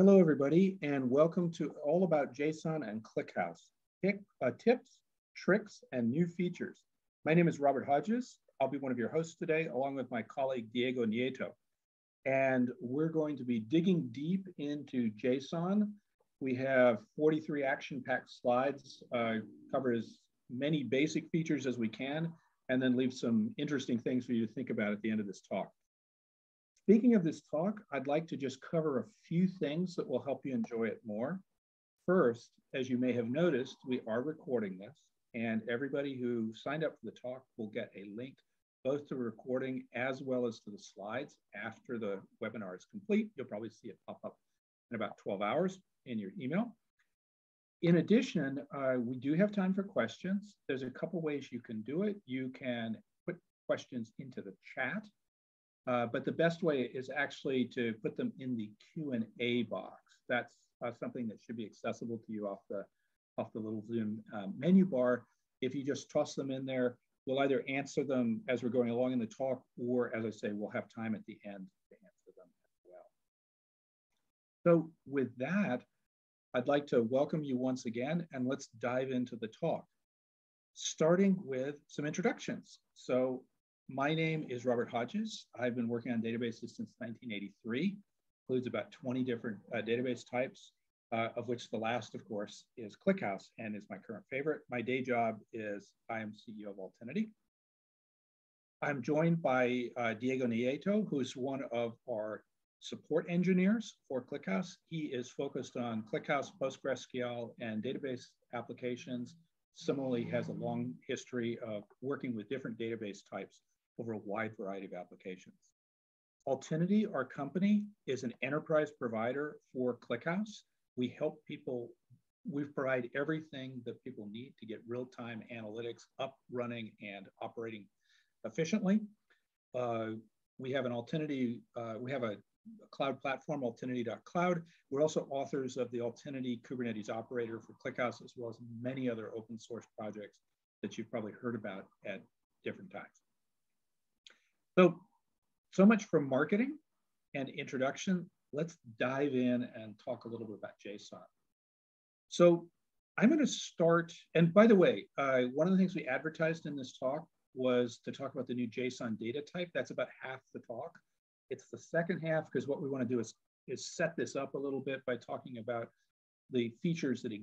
Hello, everybody, and welcome to All About JSON and ClickHouse, tips, tricks, and new features. My name is Robert Hodges. I'll be one of your hosts today, along with my colleague, Diego Nieto. And we're going to be digging deep into JSON. We have 43 action-packed slides, cover as many basic features as we can, and then leave some interesting things for you to think about at the end of this talk. Speaking of this talk, I'd like to just cover a few things that will help you enjoy it more. First, as you may have noticed, we are recording this, and everybody who signed up for the talk will get a link both to the recording as well as to the slides after the webinar is complete. You'll probably see it pop up in about 12 hours in your email. In addition, we do have time for questions. There's a couple ways you can do it. You can put questions into the chat. But the best way is actually to put them in the Q&A box. That's something that should be accessible to you off the little Zoom menu bar. If you just toss them in there, we'll either answer them as we're going along in the talk, or as I say, we'll have time at the end to answer them as well. So with that, I'd like to welcome you once again, and let's dive into the talk, starting with some introductions. So my name is Robert Hodges. I've been working on databases since 1983. Includes about 20 different database types, of which the last, of course, is ClickHouse and is my current favorite. My day job is I am CEO of Altinity. I'm joined by Diego Nieto, who's one of our support engineers for ClickHouse. He is focused on ClickHouse, PostgreSQL, and database applications. Similarly, has a long history of working with different database types over a wide variety of applications. Altinity, our company, is an enterprise provider for ClickHouse. We help people, we provide everything that people need to get real-time analytics up, running, and operating efficiently. We have an Altinity, we have a cloud platform, altinity.cloud. We're also authors of the Altinity Kubernetes operator for ClickHouse, as well as many other open source projects that you've probably heard about at different times. So much for marketing and introduction. Let's dive in and talk a little bit about JSON. So I'm going to start, and by the way, one of the things we advertised in this talk was to talk about the new JSON data type. That's about half the talk. It's the second half, because what we want to do is set this up a little bit by talking about the features that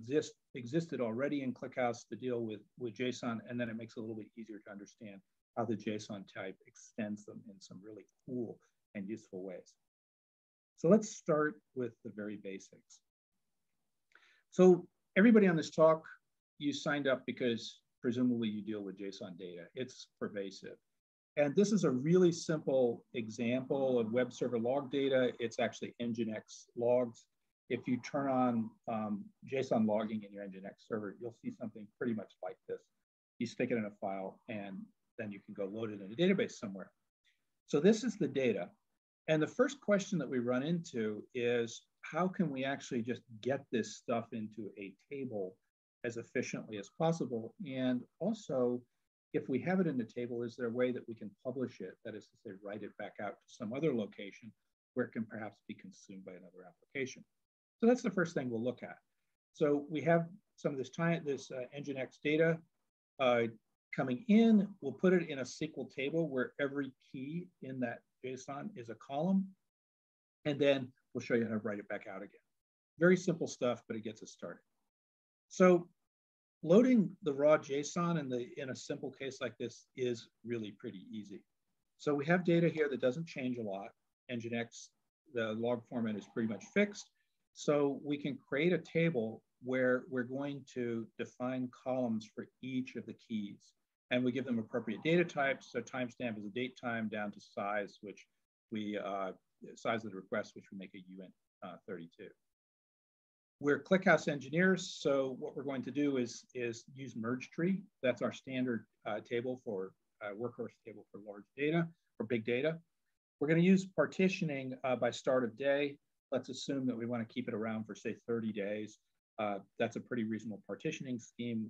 existed already in ClickHouse to deal with JSON, and then it makes it a little bit easier to understand how the JSON type extends them in some really cool and useful ways. So let's start with the very basics. So everybody on this talk, you signed up because presumably you deal with JSON data. It's pervasive. And this is a really simple example of web server log data. It's actually Nginx logs. If you turn on JSON logging in your Nginx server, you'll see something pretty much like this. You stick it in a file, and then you can go load it in a database somewhere. So this is the data. And the first question that we run into is, how can we actually just get this stuff into a table as efficiently as possible? And also, if we have it in the table, is there a way that we can publish it? That is to say, write it back out to some other location where it can perhaps be consumed by another application. So that's the first thing we'll look at. So we have some of this Nginx data coming in. We'll put it in a SQL table where every key in that JSON is a column. And then we'll show you how to write it back out again. Very simple stuff, but it gets us started. So loading the raw JSON in a simple case like this is really pretty easy. So we have data here that doesn't change a lot. Nginx, the log format is pretty much fixed. So we can create a table where we're going to define columns for each of the keys. And we give them appropriate data types. So timestamp is a date time down to size, which we, size of the request, which we make a uint32. We're ClickHouse engineers. So what we're going to do is use merge tree. That's our standard table for workhorse table for large data or big data. We're going to use partitioning by start of day. Let's assume that we want to keep it around for, say, 30 days. That's a pretty reasonable partitioning scheme.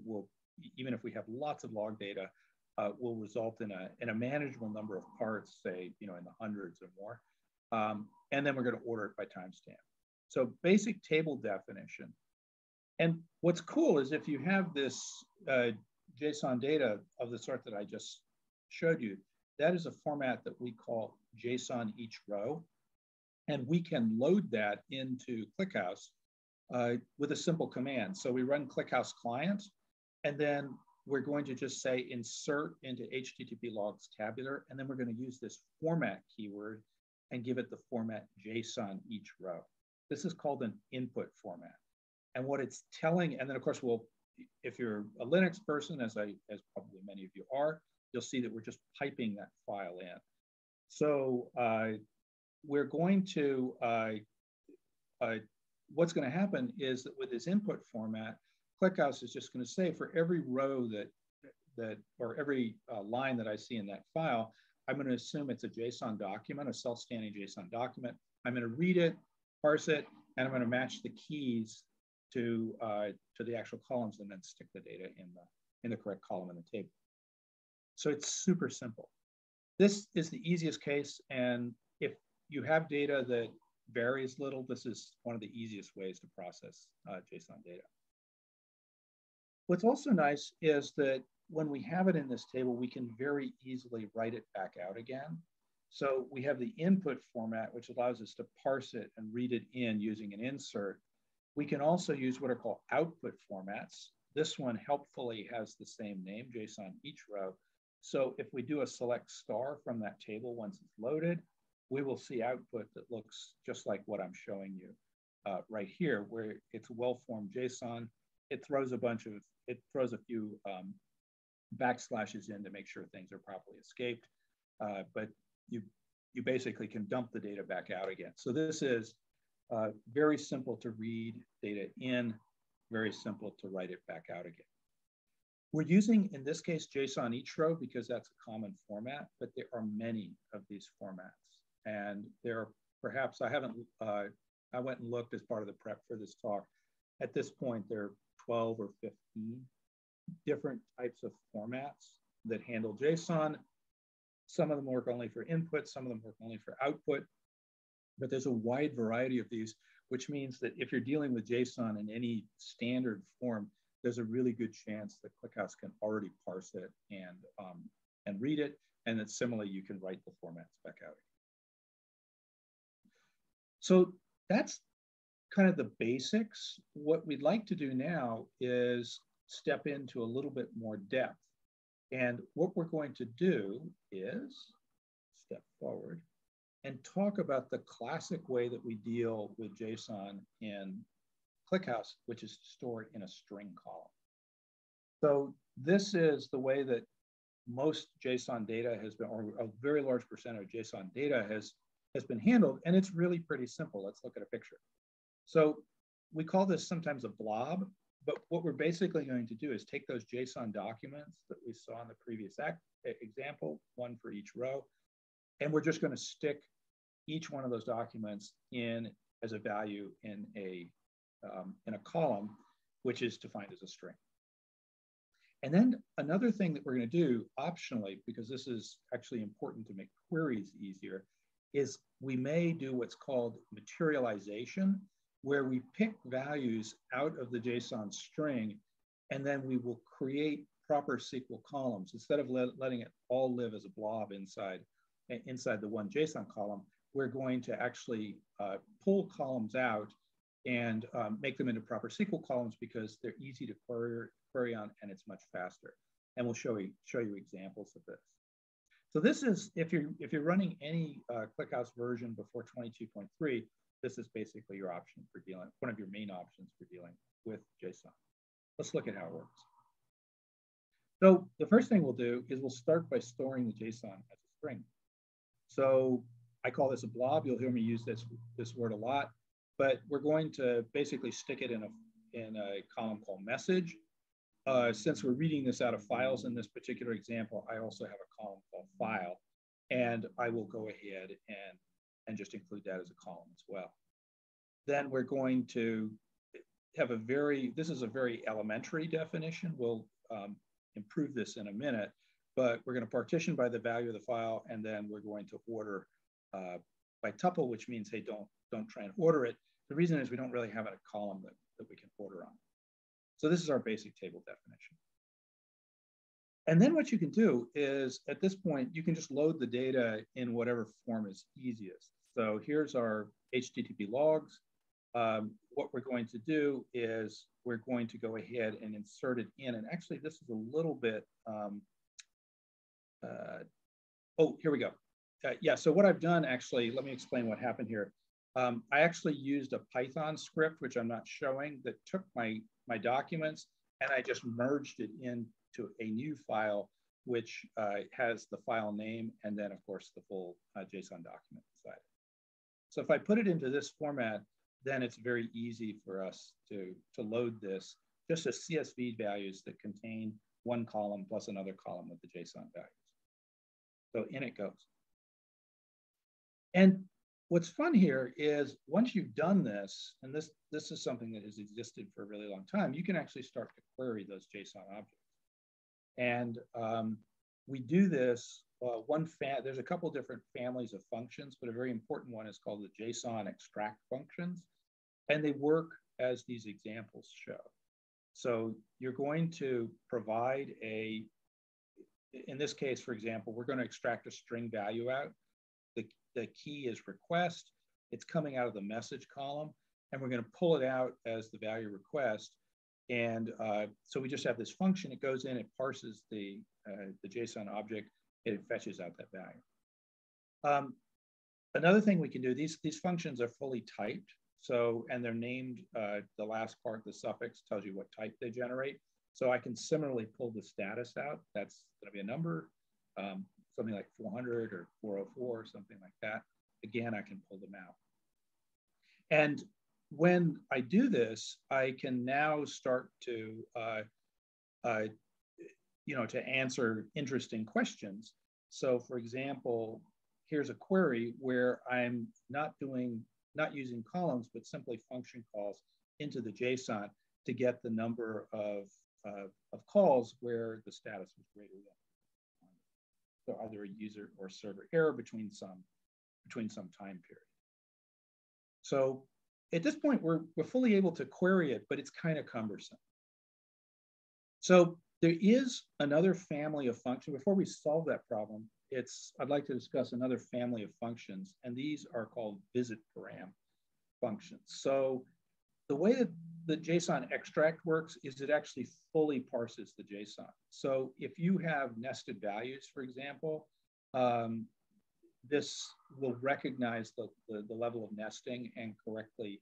Even if we have lots of log data, will result in a manageable number of parts, say, in the hundreds or more. And then we're going to order it by timestamp. So basic table definition. And what's cool is if you have this JSON data of the sort that I just showed you, that is a format that we call JSON each row. And we can load that into ClickHouse with a simple command. So we run ClickHouse client, and then we're going to just say insert into HTTP logs tabular, and then we're going to use this format keyword and give it the format JSON each row. This is called an input format. And what it's telling, and then of course, if you're a Linux person, as probably many of you are, you'll see that we're just piping that file in. So we're going to, what's going to happen is that with this input format, ClickHouse is just going to say for every row or every line that I see in that file, I'm going to assume it's a JSON document, a self-standing JSON document. I'm going to read it, parse it, and I'm going to match the keys to the actual columns and then stick the data in the correct column in the table. So it's super simple. This is the easiest case, and if you have data that varies little, this is one of the easiest ways to process JSON data. What's also nice is that when we have it in this table, we can very easily write it back out again. So we have the input format, which allows us to parse it and read it in using an insert. We can also use what are called output formats. This one helpfully has the same name, JSON each row. So if we do a select star from that table once it's loaded, we will see output that looks just like what I'm showing you right here, where it's well-formed JSON. It throws a few backslashes in to make sure things are properly escaped, but you basically can dump the data back out again. So this is very simple to read data in, very simple to write it back out again. We're using, in this case, JSON each row because that's a common format, but there are many of these formats. And there are perhaps, I went and looked as part of the prep for this talk. At this point, there are 12 or 15 different types of formats that handle JSON. Some of them work only for input, some of them work only for output, but there's a wide variety of these, which means that if you're dealing with JSON in any standard form, there's a really good chance that ClickHouse can already parse it and read it, and that similarly, you can write the formats back out. So that's kind of the basics. What we'd like to do now is step into a little bit more depth. And what we're going to do is step forward and talk about the classic way that we deal with JSON in ClickHouse, which is stored in a string column. So this is the way that most JSON data has been, or a very large percent of JSON data has been handled, and it's really pretty simple. Let's look at a picture. So we call this sometimes a blob, but what we're basically going to do is take those JSON documents that we saw in the previous example, one for each row, and we're just going to stick each one of those documents in as a value in a column, which is defined as a string. And then another thing that we're going to do optionally, because this is actually important to make queries easier, is we may do what's called materialization, where we pick values out of the JSON string, and then we will create proper SQL columns. Instead of letting it all live as a blob inside the one JSON column, we're going to actually pull columns out and make them into proper SQL columns because they're easy to query on and it's much faster. And we'll show you examples of this. So this is, if you're running any ClickHouse version before 22.3, this is basically your option for dealing, one of your main options for dealing with JSON. Let's look at how it works. So the first thing we'll do is we'll start by storing the JSON as a string. So I call this a blob. You'll hear me use this word a lot, but we're going to basically stick it in a column called message. Since we're reading this out of files in this particular example, I also have a column called file, and I will go ahead and just include that as a column as well. Then we're going to have this is a very elementary definition. We'll improve this in a minute, but we're going to partition by the value of the file, and then we're going to order by tuple, which means, hey, don't try and order it. the reason is we don't really have a column that we can order on. So this is our basic table definition. And then what you can do is, at this point, you can just load the data in whatever form is easiest. So here's our HTTP logs. What we're going to do is we're going to go ahead and insert it in. And actually, this is a little bit, oh, here we go. Yeah, so what I've done, actually, let me explain what happened here. I actually used a Python script, which I'm not showing, that took my documents, and I just merged it into a new file, which has the file name, and then, of course, the full JSON document inside. So if I put it into this format, then it's very easy for us to load this just as CSV values that contain one column plus another column with the JSON values. So in it goes. And what's fun here is once you've done this, and this is something that has existed for a really long time, you can actually start to query those JSON objects. And we do this, there's a couple different families of functions, but a very important one is called the JSON extract functions. And they work as these examples show. So you're going to provide in this case, for example, we're going to extract a string value out. The key is request. It's coming out of the message column, and we're going to pull it out as the value request. And so we just have this function. It goes in, it parses the JSON object, and it fetches out that value. Another thing we can do, these functions are fully typed. So, and they're named, the last part, the suffix, tells you what type they generate. So I can similarly pull the status out. That's going to be a number, something like 400 or 404 or something like that. Again, I can pull them out. And when I do this, I can now start to, to answer interesting questions. So for example, here's a query where I'm not using columns, but simply function calls into the JSON to get the number of calls where the status was greater than. So either a user or server error between some time period. So at this point, we're fully able to query it, but it's kind of cumbersome. So there is another family of functions. Before we solve that problem, I'd like to discuss another family of functions, and these are called visit param functions. So the way that the JSON extract works is it actually fully parses the JSON. So if you have nested values, for example, this will recognize the level of nesting and correctly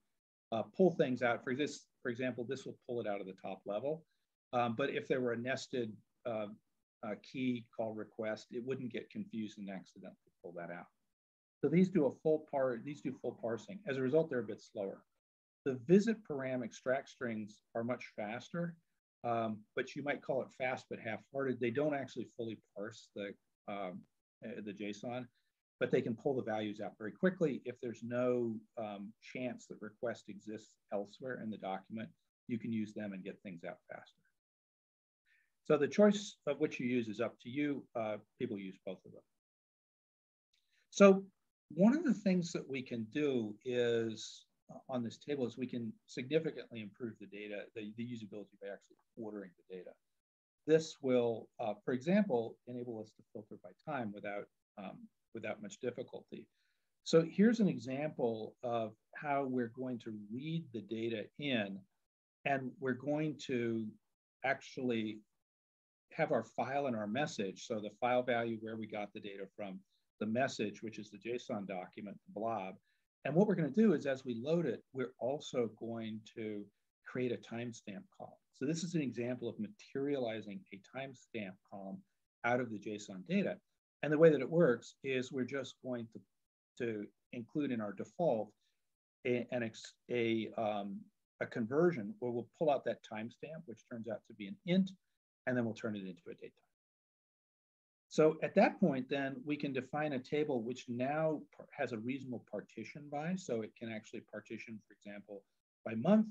pull things out. For example, this will pull it out of the top level. But if there were a nested key called request, it wouldn't get confused and accidentally pull that out. So these do full parsing. As a result, they're a bit slower. The visit param extract strings are much faster, but you might call it fast but half-hearted. They don't actually fully parse the JSON, but they can pull the values out very quickly. If there's no chance that request exists elsewhere in the document, you can use them and get things out faster. So the choice of which you use is up to you. People use both of them. So one of the things that we can do is, on this table, is we can significantly improve the data, the usability by actually ordering the data. This will, for example, enable us to filter by time without much difficulty. So here's an example of how we're going to read the data in, and we're going to actually have our file and our message. So the file value where we got the data from, the message, which is the JSON document, the blob. And what we're going to do is, as we load it, we're also going to create a timestamp column. So this is an example of materializing a timestamp column out of the JSON data. And the way that it works is we're just going to include in our default a conversion where we'll pull out that timestamp, which turns out to be an int, and then we'll turn it into a date time. So at that point, then we can define a table which now has a reasonable partition by. So it can actually partition, for example, by month.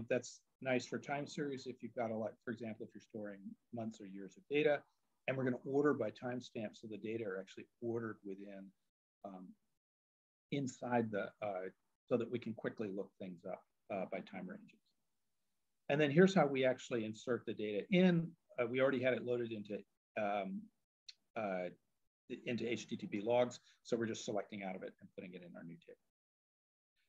That's nice for time series if you've got a lot, for example, if you're storing months or years of data. And we're going to order by timestamp, so the data are actually ordered within inside the so that we can quickly look things up by time ranges. And then here's how we actually insert the data in. We already had it loaded into HTTP logs, so we're just selecting out of it and putting it in our new table.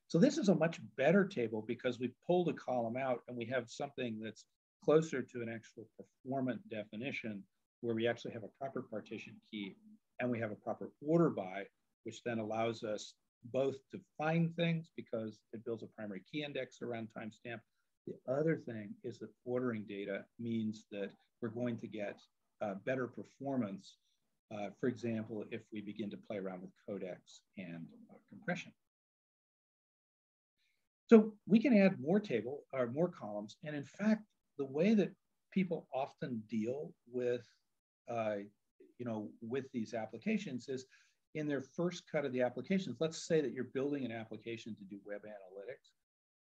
So this is a much better table because we pulled a column out and we have something that's closer to an actual performant definition where we actually have a proper partition key and we have a proper order by, which then allows us both to find things because it builds a primary key index around timestamp. The other thing is that ordering data means that we're going to get better performance. For example, if we begin to play around with codecs and compression. So we can add more table or more columns. And in fact, the way that people often deal with, with these applications is in their first cut of the applications. Let's say that you're building an application to do web analytics.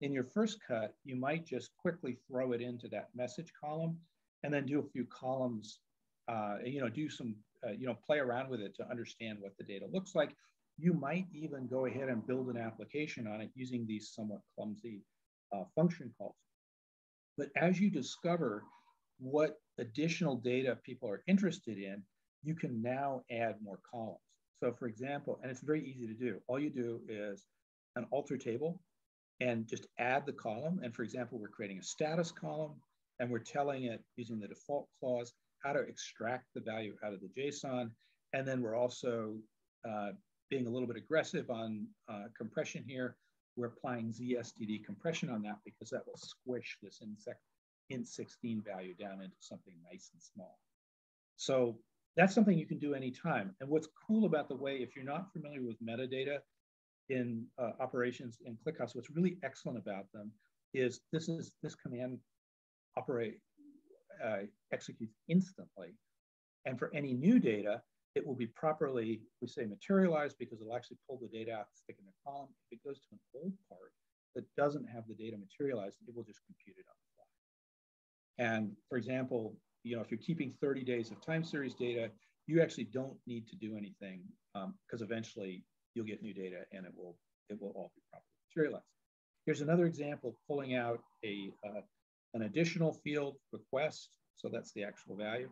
In your first cut, you might just quickly throw it into that message column and then do a few columns, do some, play around with it to understand what the data looks like. You might even go ahead and build an application on it using these somewhat clumsy function calls. But as you discover what additional data people are interested in, you can now add more columns. So for example, and it's very easy to do, all you do is an alter table and just add the column. And for example, we're creating a status column and we're telling it using the default clause how to extract the value out of the JSON. And then we're also being a little bit aggressive on compression here. We're applying ZSTD compression on that because that will squish this int16 value down into something nice and small. So that's something you can do anytime. And what's cool about the way, if you're not familiar with metadata in operations in ClickHouse, what's really excellent about them is this command executes instantly. And for any new data, it will be properly, we say materialized because it'll actually pull the data out, stick in a column. If it goes to an old part that doesn't have the data materialized, it will just compute it on the fly. And for example, if you're keeping 30 days of time series data, you actually don't need to do anything because eventually you'll get new data and it will all be properly materialized. Here's another example pulling out an additional field request. So that's the actual value.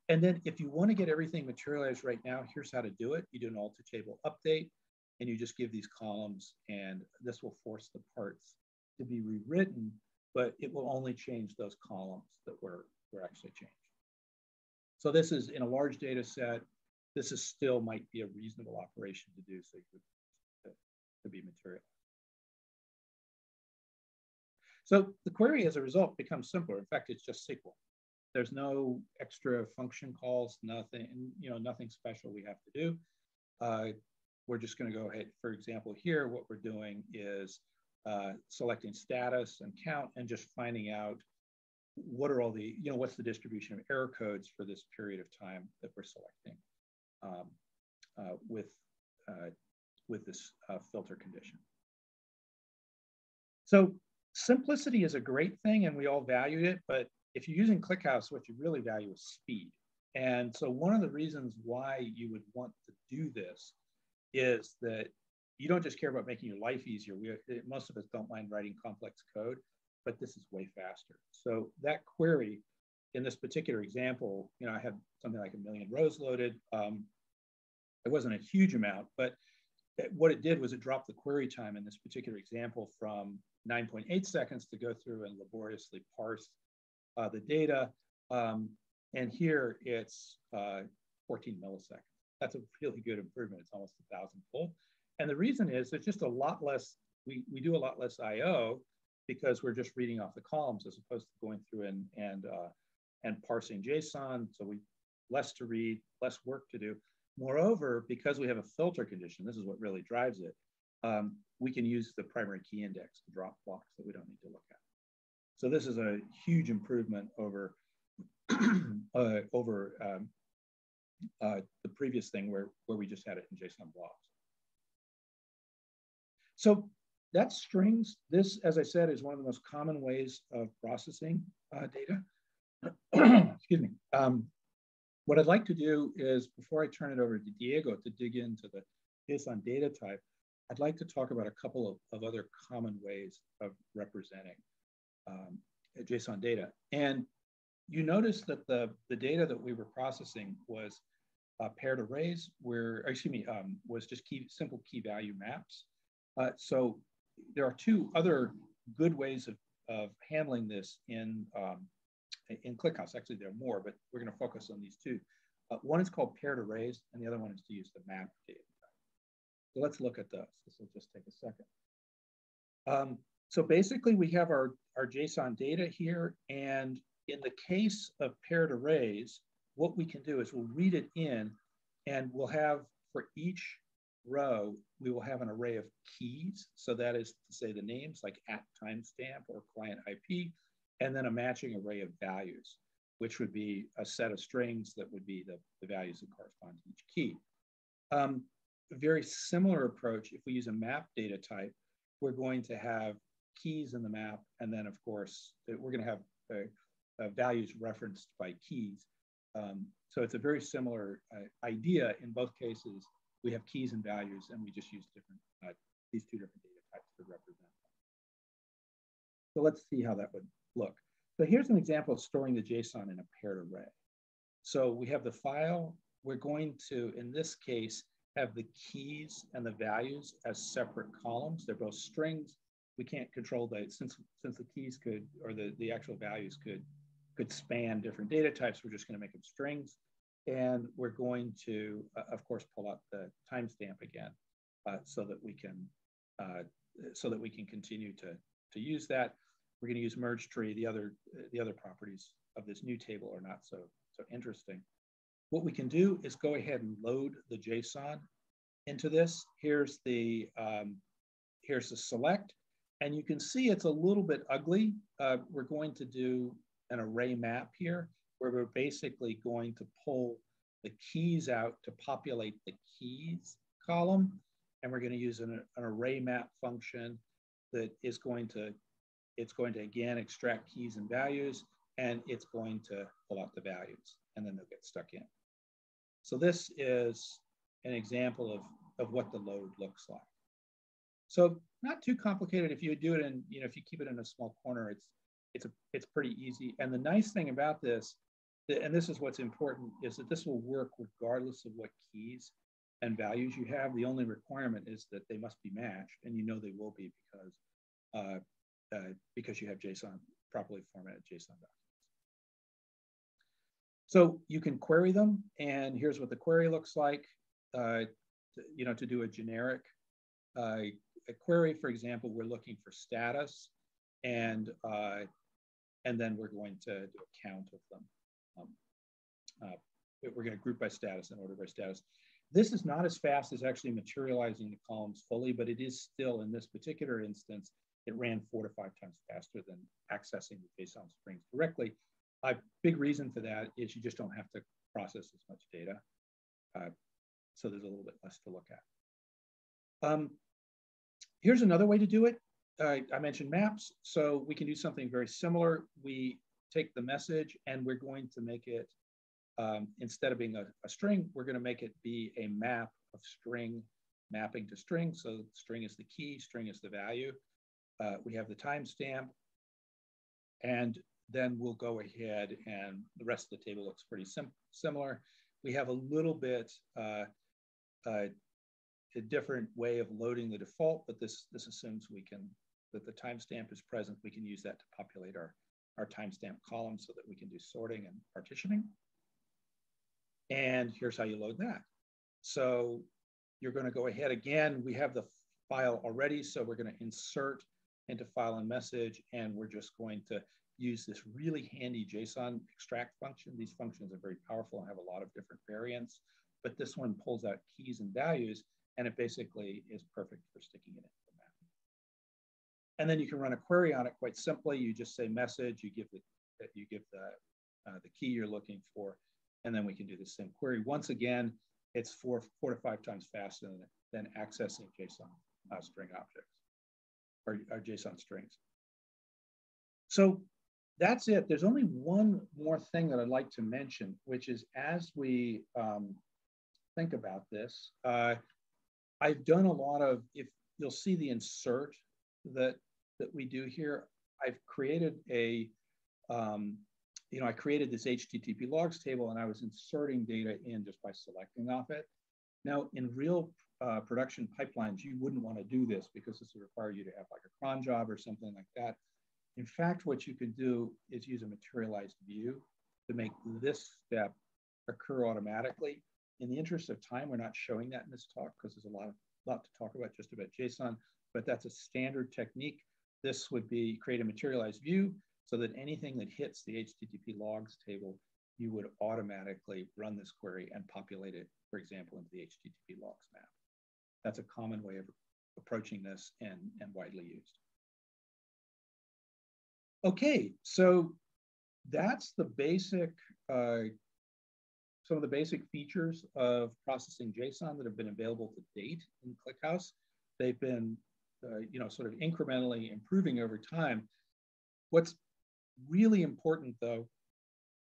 And then if you want to get everything materialized right now, here's how to do it. You do an alter table update and you just give these columns and this will force the parts to be rewritten, but it will only change those columns that were actually changed. So this is in a large data set. This is still might be a reasonable operation to do so to be materialized. So the query as a result becomes simpler. In fact, it's just SQL. There's no extra function calls, nothing special we have to do. We're just going to go ahead, for example, here, what we're doing is selecting status and count and just finding out what are all the, what's the distribution of error codes for this period of time that we're selecting with this filter condition. So simplicity is a great thing and we all value it, but if you're using ClickHouse, what you really value is speed. And so one of the reasons why you would want to do this is that you don't just care about making your life easier. Most of us don't mind writing complex code, but this is way faster. So that query in this particular example, I had something like 1 million rows loaded. It wasn't a huge amount, but what it did was it dropped the query time in this particular example from 9.8 seconds to go through and laboriously parse the data. And here it's 14 milliseconds. That's a really good improvement. It's almost 1,000-fold. And the reason is it's just a lot less, we do a lot less IO because we're just reading off the columns as opposed to going through and parsing JSON. So less to read, less work to do. Moreover, because we have a filter condition, this is what really drives it, we can use the primary key index to drop blocks that we don't need to look at. So this is a huge improvement over the previous thing where we just had it in JSON blocks. So that's strings. This, as I said, is one of the most common ways of processing data. Excuse me. What I'd like to do is, before I turn it over to Diego to dig into the JSON data type, I'd like to talk about a couple of other common ways of representing JSON data. And you notice that the data that we were processing was paired arrays, was just simple key value maps. So there are two other good ways of handling this in ClickHouse. Actually, there are more, but we're going to focus on these two. One is called paired arrays, and the other one is to use the map data type. So let's look at those. This will just take a second. So basically, we have our JSON data here, and in the case of paired arrays, what we can do is we'll read it in, and we'll have for each row, we will have an array of keys. So that is to say the names like @timestamp or client IP, and then a matching array of values, which would be a set of strings that would be the values that correspond to each key. A very similar approach, if we use a map data type, we're going to have keys in the map, and then of course, we're going to have values referenced by keys. So it's a very similar idea. In both cases, we have keys and values, and we just use these two different data types to represent them. So let's see how that would look. So here's an example of storing the JSON in a paired array. So we have the file. We're going to, in this case, have the keys and the values as separate columns. They're both strings. We can't control that since the keys could, or the actual values could span different data types. We're just going to make them strings. And we're going to, of course, pull out the timestamp again so that we can continue to use that. We're going to use merge tree. The other properties of this new table are not so interesting. What we can do is go ahead and load the JSON into this. Here's the select, and you can see it's a little bit ugly. We're going to do an array map here, where we're basically going to pull the keys out to populate the keys column, and we're going to use an array map function that is going to again extract keys and values, and it's going to pull out the values, and then they'll get stuck in. So this is an example of what the load looks like. So not too complicated. If you do it in, if you keep it in a small corner, it's pretty easy. And the nice thing about this, and this is what's important, is that this will work regardless of what keys and values you have. The only requirement is that they must be matched, and they will be because you have JSON, properly formatted JSON documents. So you can query them, and here's what the query looks like. To do a generic a query, for example, we're looking for status, and then we're going to do a count of them. We're going to group by status and order by status. This is not as fast as actually materializing the columns fully, but it is still, in this particular instance, it ran 4 to 5 times faster than accessing the JSON strings directly. A big reason for that is you just don't have to process as much data. So there's a little bit less to look at. Here's another way to do it. I mentioned maps, so we can do something very similar. We take the message, and we're going to make it, instead of being a string, we're going to make it be a map of string mapping to string. So string is the key, string is the value. We have the timestamp, and then we'll go ahead, and the rest of the table looks pretty similar. We have a little bit a different way of loading the default, but this assumes that the timestamp is present. We can use that to populate our timestamp column so that we can do sorting and partitioning. And here's how you load that. So you're going to go ahead again. We have the file already, so we're going to insert into file and message, and we're just going to use this really handy JSON extract function. These functions are very powerful and have a lot of different variants, but this one pulls out keys and values, and it basically is perfect for sticking it into the map. And then you can run a query on it quite simply. You just say message, you give the key you're looking for, and then we can do the same query. Once again, it's 4 to 5 times faster than accessing JSON string objects or JSON strings. So that's it. There's only one more thing that I'd like to mention, which is as we think about this, I've done a lot of, you'll see the insert that we do here. I've created a, I created this HTTP logs table, and I was inserting data in just by selecting off it. Now, in real production pipelines, you wouldn't want to do this because this would require you to have like a cron job or something like that. In fact, what you can do is use a materialized view to make this step occur automatically. In the interest of time, we're not showing that in this talk because there's a lot to talk about just about JSON, but that's a standard technique. This would be create a materialized view so that anything that hits the HTTP logs table, you would automatically run this query and populate it, for example, into the HTTP logs map. That's a common way of approaching this and widely used. Okay, so that's the basic, some of the basic features of processing JSON that have been available to date in ClickHouse. They've been, sort of incrementally improving over time. What's really important, though,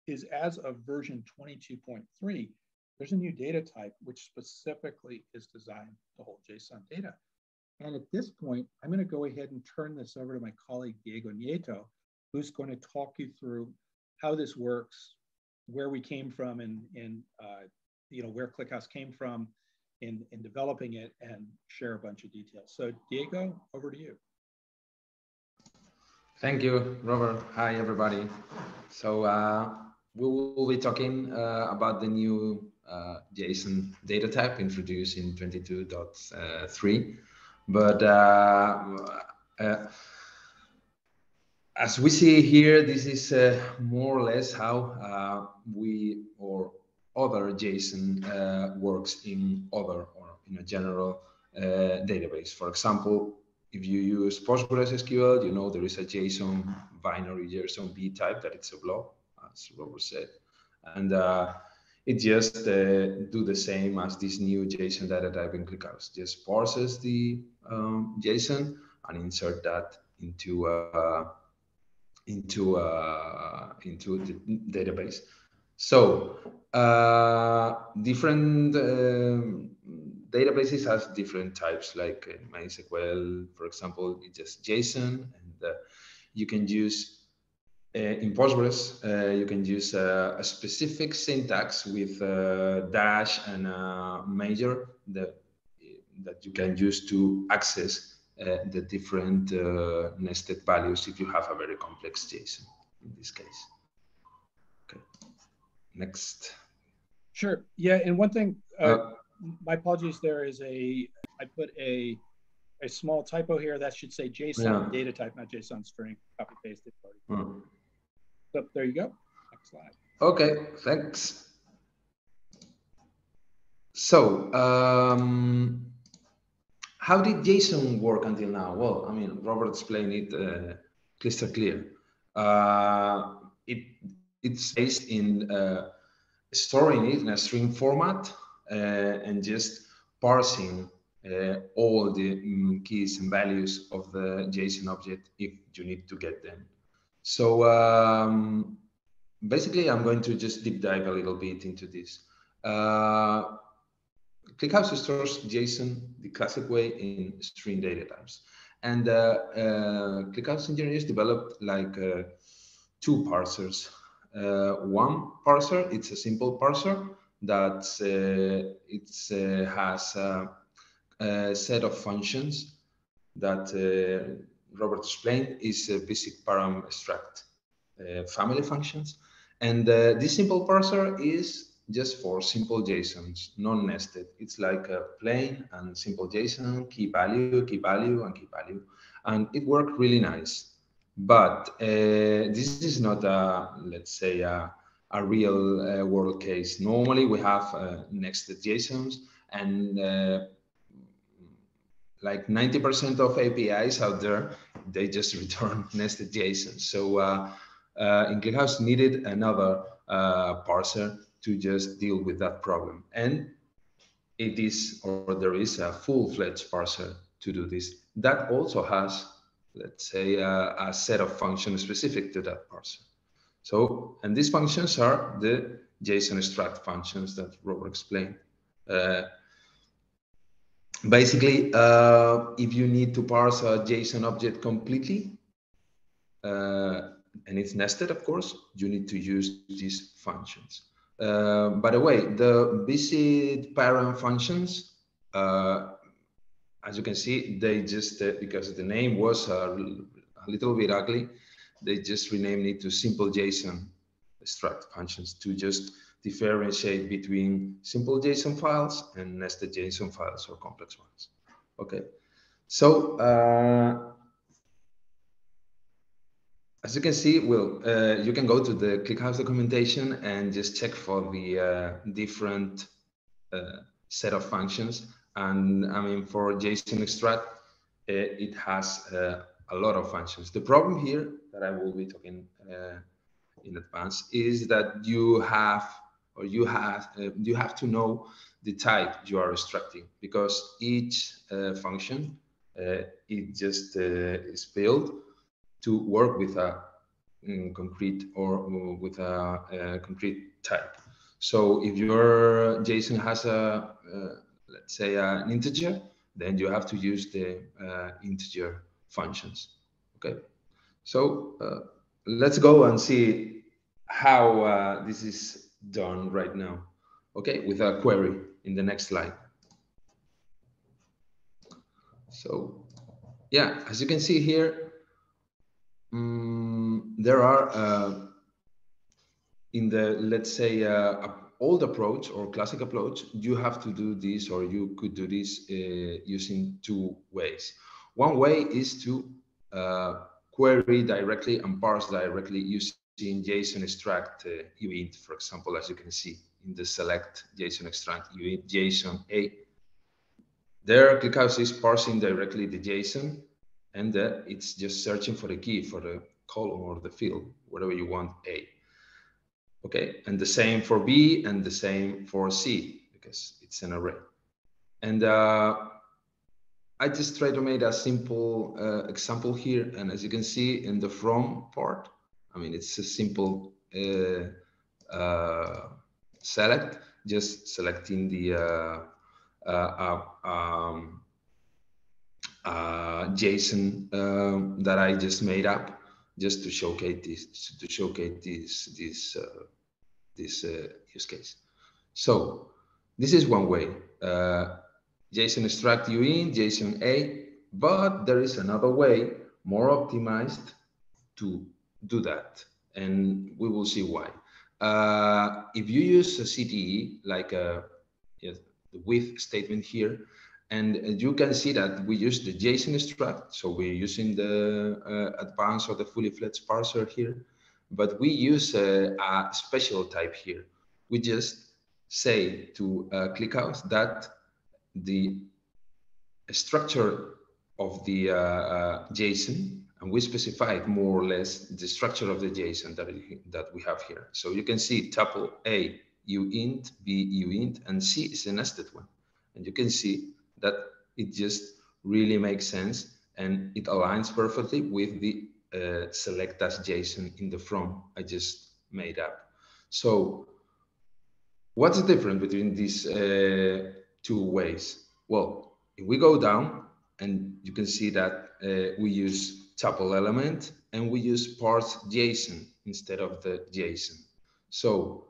is as of version 22.3, there's a new data type which specifically is designed to hold JSON data. And at this point, I'm going to go ahead and turn this over to my colleague Diego Nieto, who's going to talk you through how this works, where we came from, and where ClickHouse came from in developing it, and share a bunch of details. So Diego, over to you. Thank you, Robert. Hi, everybody. So we will be talking about the new JSON data type introduced in 22.3. But as we see here, this is more or less how we or other JSON works in other or in a general database. For example, if you use PostgreSQL, you know there is a JSON binary JSON B type that it's a blob, as Robert said, and it just do the same as this new JSON data type in ClickHouse. Just parses the JSON and insert that into the database. So different databases has different types, like MySQL, for example, it's just JSON, and you can use in Postgres, you can use a specific syntax with dash and a major that you can use to access the different nested values if you have a very complex JSON in this case. Okay, next. Sure. Yeah, and one thing, my apologies, there is I put a small typo here. That should say JSON data type, not JSON string. Copy pasted. So there you go. Next slide. Okay, thanks. So how did JSON work until now? Well, I mean, Robert explained it crystal clear. It's based in storing it in a string format and just parsing all the keys and values of the JSON object if you need to get them. So basically, I'm going to just deep dive a little bit into this. ClickHouse stores JSON the classic way in string data types. And ClickHouse engineers developed like two parsers. One parser, it's a simple parser that has a set of functions that Robert explained is a basic Param extract family functions. And this simple parser is just for simple JSONs, non-nested. It's like a plain and simple JSON, key value, and key value. And it worked really nice. But this is not let's say, a real world case. Normally we have nested JSONs, and like 90% of APIs out there, they just return nested JSON. So in ClickHouse needed another parser to just deal with that problem. And it is, or there is a full-fledged parser to do this. That also has, let's say, a set of functions specific to that parser. So, and these functions are the JSON extract functions that Robert explained. basically, if you need to parse a JSON object completely, and it's nested, of course, you need to use these functions. By the way, the visit Param functions, as you can see, they just, because the name was a little bit ugly, they just renamed it to simple JSON struct functions to just differentiate between simple JSON files and nested JSON files or complex ones. Okay, so as you can see, well, you can go to the ClickHouse documentation and just check for the different set of functions. And I mean, for JSON extract, it has a lot of functions. The problem here that I will be talking in advance is that you have to know the type you are extracting, because each function it just is built to work with a concrete or with a concrete type. So if your JSON has a let's say an integer, then you have to use the integer functions. Okay, so let's go and see how this is done right now. Okay, with a query in the next slide. So yeah, as you can see here, there are in the, let's say, old approach or classic approach, you have to do this, or you could do this using two ways. One way is to query directly and parse directly using JSON extract uint, for example, as you can see in the select JSON extract uint JSON A. There, ClickHouse is parsing directly the JSON, and it's just searching for the key for the column or the field, whatever you want A. Okay, and the same for B and the same for C, because it's an array. And I just try to make a simple example here. And as you can see in the from part, I mean, it's a simple select, just selecting the JSON that I just made up, just to showcase this use case. So this is one way. JSON extract uint, JSON A, but there is another way, more optimized, to do that, and we will see why. If you use a CTE, like the with statement here, and you can see that we use the JSON extract, so we're using the advanced or the fully fledged parser here, but we use a special type here. We just say to ClickHouse that the structure of the JSON, and we specified more or less the structure of the JSON that we have here. So you can see tuple A uint, B uint, and C is a nested one. And you can see that it just really makes sense, and it aligns perfectly with the select as JSON in the from I just made up. So what's the difference between these two ways? Well, if we go down, and you can see that we use tuple element and we use parse JSON instead of the JSON. So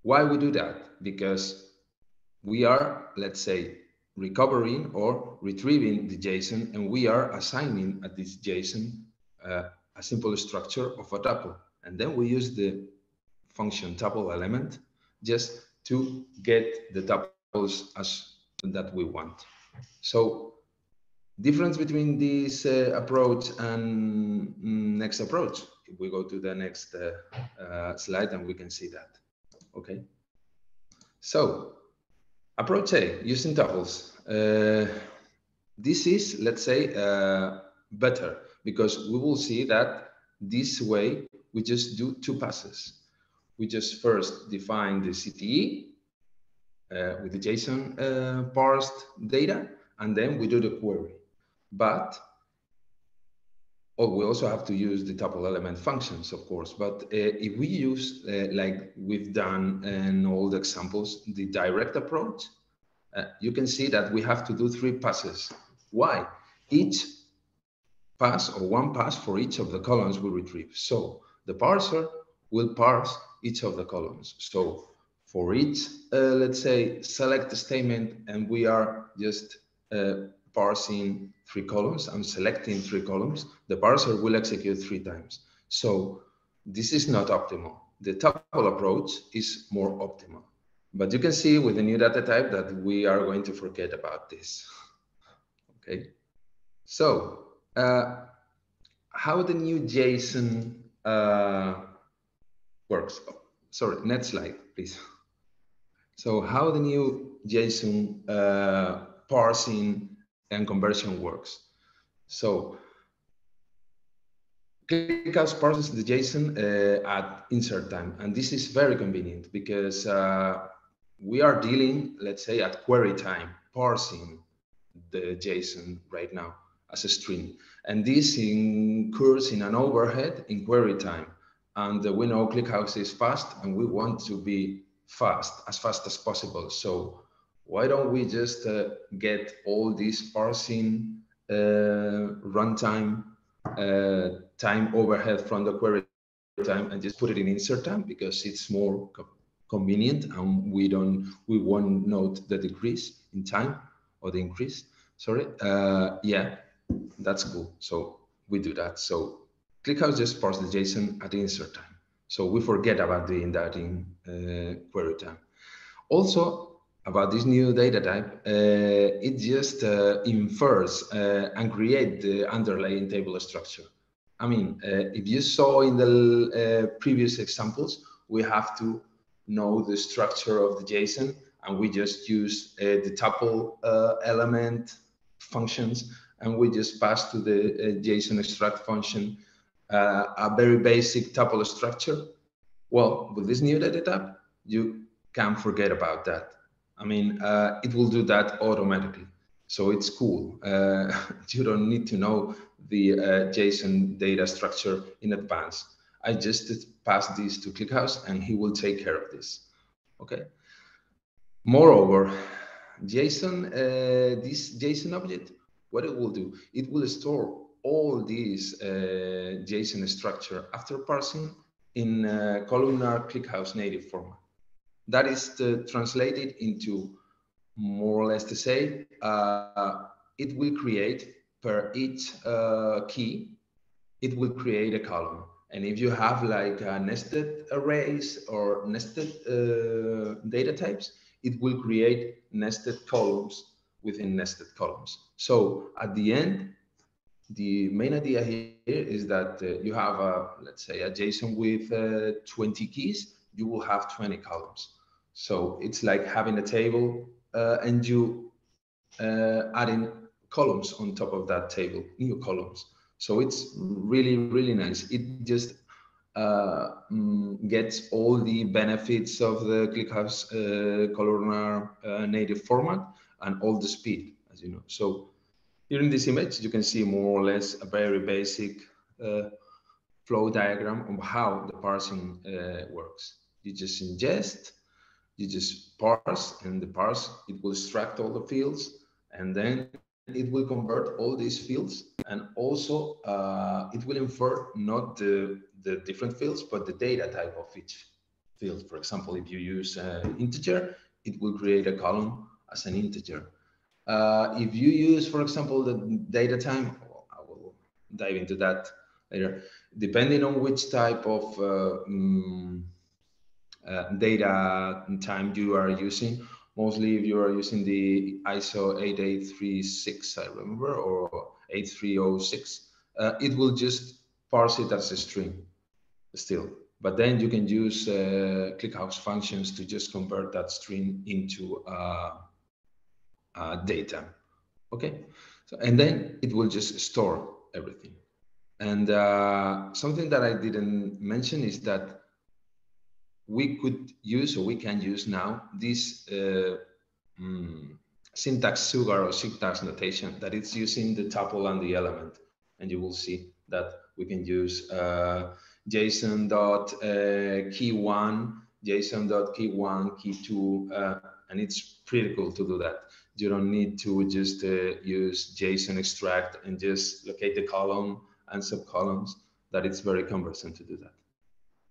why we do that? Because we are, let's say, recovering or retrieving the JSON, and we are assigning at this JSON a simple structure of a tuple. And then we use the function tuple element just to get the tuples as that we want. So difference between this approach and next approach, if we go to the next slide, and we can see that. Okay, so approach A, using tuples. This is, let's say, better, because we will see that this way we just do two passes. We just first define the CTE with the JSON parsed data, and then we do the query. But we also have to use the tuple element functions, of course. But if we use, like we've done in all the examples, the direct approach, You can see that we have to do 3 passes. Why? Each pass, or 1 pass for each of the columns we retrieve. So the parser will parse each of the columns. So for each, let's say, select statement, and we are just parsing 3 columns, I'm selecting 3 columns, the parser will execute 3 times. So this is not optimal. The tuple approach is more optimal. But you can see with the new data type that we are going to forget about this. Okay. So how the new JSON works. Oh, sorry, next slide, please. So how the new JSON parsing and conversion works. So ClickHouse parses the JSON at insert time, and this is very convenient because we are dealing, let's say, at query time, parsing the JSON right now as a string, and this incurs in an overhead in query time. And we know ClickHouse is fast, and we want to be fast as possible. So why don't we just get all this parsing runtime time overhead from the query time and just put it in insert time, because it's more convenient, and we won't note the decrease in time or the increase. Sorry. Yeah, that's cool. So we do that. So ClickHouse just parse the JSON at insert time. So we forget about doing that in query time. Also, about this new data type, it just infers and creates the underlying table structure. I mean, if you saw in the previous examples, we have to know the structure of the JSON, and we just use the tuple element functions, and we just pass to the JSON extract function a very basic tuple structure. Well, with this new data type, you can forget about that. I mean, it will do that automatically. So it's cool. You don't need to know the JSON data structure in advance. I just pass this to ClickHouse, and he will take care of this. Okay. Moreover, JSON, this JSON object, what it will do, it will store all these JSON structure after parsing in columnar ClickHouse native format. That is translated into, more or less to say, it will create per each key, it will create a column. And if you have like nested arrays or nested data types, it will create nested columns within nested columns. So at the end, the main idea here is that you have let's say a JSON with 20 keys, you will have 20 columns. So it's like having a table and you adding columns on top of that table, new columns. So it's really, really nice. It just gets all the benefits of the ClickHouse columnar native format and all the speed, as you know. So here in this image, you can see more or less a very basic flow diagram of how the parsing works. You just ingest, you just parse, and the parse, it will extract all the fields, and then it will convert all these fields, and also it will infer not the different fields, but the data type of each field. For example, if you use integer, it will create a column as an integer. If you use, for example, the data time, I will dive into that later, depending on which type of data time you are using. Mostly if you are using the ISO 8836, I remember, or 8306, it will just parse it as a string still. But then you can use ClickHouse functions to just convert that string into data. Okay, so, and then it will just store everything. And something that I didn't mention is that we could use, or we can use now, this syntax sugar or syntax notation that it's using the tuple and the element. And you will see that we can use JSON.key1, JSON.key1, key2, and it's pretty cool to do that. You don't need to just use JSON extract and just locate the column and subcolumns. That it's very cumbersome to do that.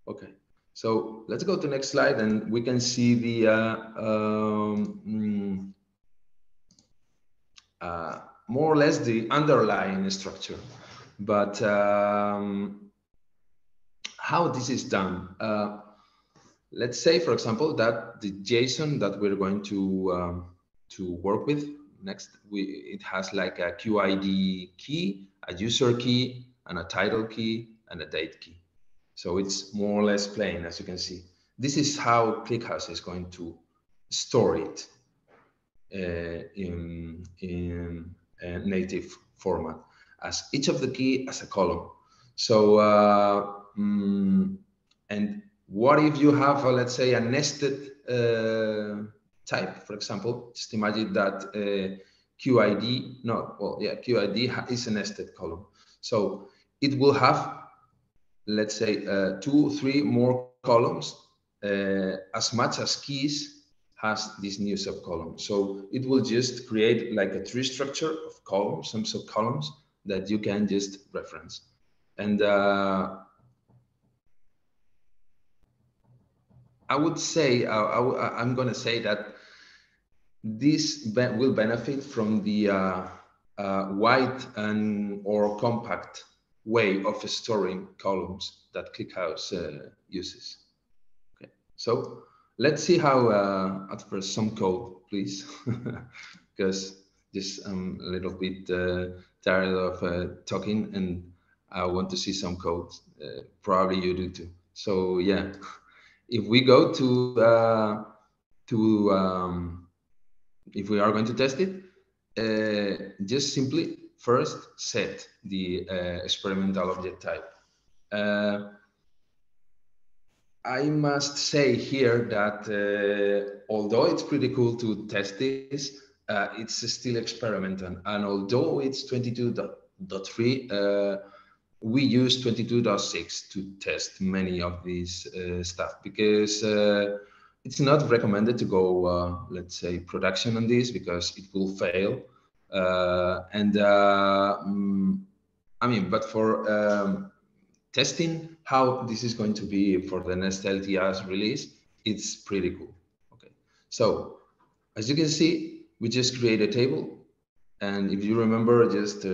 Okay, so let's go to the next slide, and we can see the more or less the underlying structure. But how this is done? Let's say, for example, that the JSON that we're going to work with next, it has like a QID key, a user key, and a title key, and a date key. So it's more or less plain, as you can see. This is how ClickHouse is going to store it in a native format, as each of the key as a column. So, and what if you have, let's say, a nested type, for example? Just imagine that QID, QID is a nested column. So it will have, let's say, 2 or 3 more columns, as much as keys has this new subcolumn. So it will just create like a tree structure of columns, some subcolumns that you can just reference. And I would say, I'm going to say that this will benefit from the wide and or compact way of storing columns that ClickHouse uses. Okay, so let's see how, at first, some code, please, because just I'm a little bit tired of talking, and I want to see some code. Probably you do too. So yeah, if we go to if we are going to test it, just simply first set the experimental object type. I must say here that although it's pretty cool to test this, it's still experimental. And although it's 22.3, we use 22.6 to test many of these stuff, because it's not recommended to go, let's say, production on this, because it will fail. I mean, but for testing how this is going to be for the next LTS release, it's pretty cool. Okay, so as you can see, we just create a table. And if you remember, just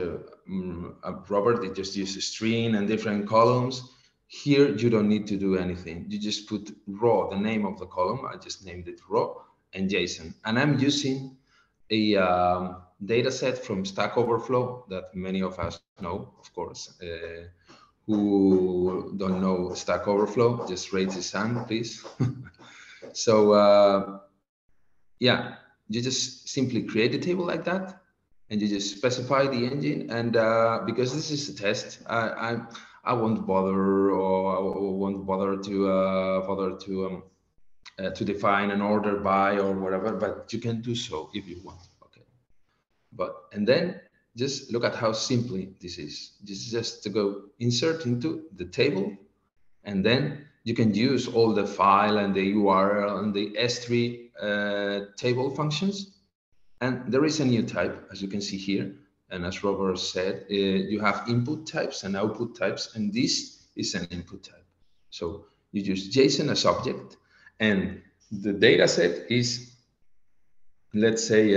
Robert, they just use a string and different columns. Here, you don't need to do anything. You just put raw, the name of the column. I just named it raw, and JSON. And I'm using a data set from Stack Overflow that many of us know, of course. Who don't know Stack Overflow, just raise his hand, please. So yeah, you just simply create a table like that, and you just specify the engine. And because this is a test, I won't bother, or I won't bother to define an order by or whatever, but you can do so if you want. Okay, and then just look at how simply this is. This is just to go insert into the table, and then you can use all the file and the URL and the S3 table functions. And there is a new type, as you can see here. And as Robert said, you have input types and output types, and this is an input type. So you use JSON as object, and the data set is, let's say,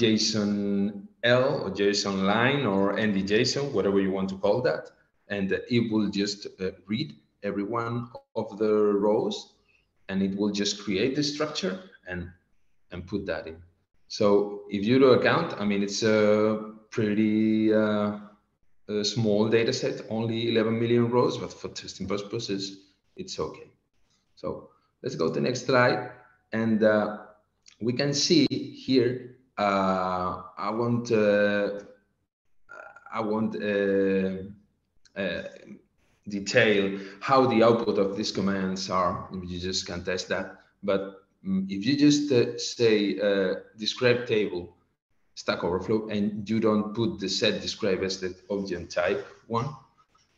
JSON L or JSON line or ND-JSON, whatever you want to call that. And it will just read every one of the rows, and it will just create the structure and put that in. So if you do a count, I mean, it's a pretty small data set, only 11 million rows, but for testing purposes, it's okay. So let's go to the next slide. And we can see here, I won't detail how the output of these commands are. You just can test that. But if you just say describe table Stack Overflow, and you don't put the set describe as the object type one,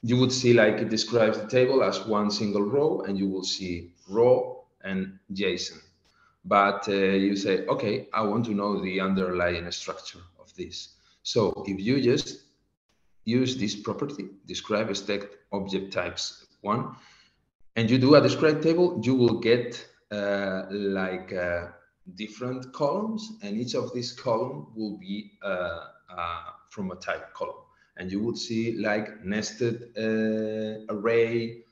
you would see like it describes the table as one single row, and you will see raw and JSON. but you say, okay, I want to know the underlying structure of this. So if you just use this property, describe stacked object types 1, and you do a describe table, you will get different columns, and each of these columns will be from a type column. And you would see like nested array,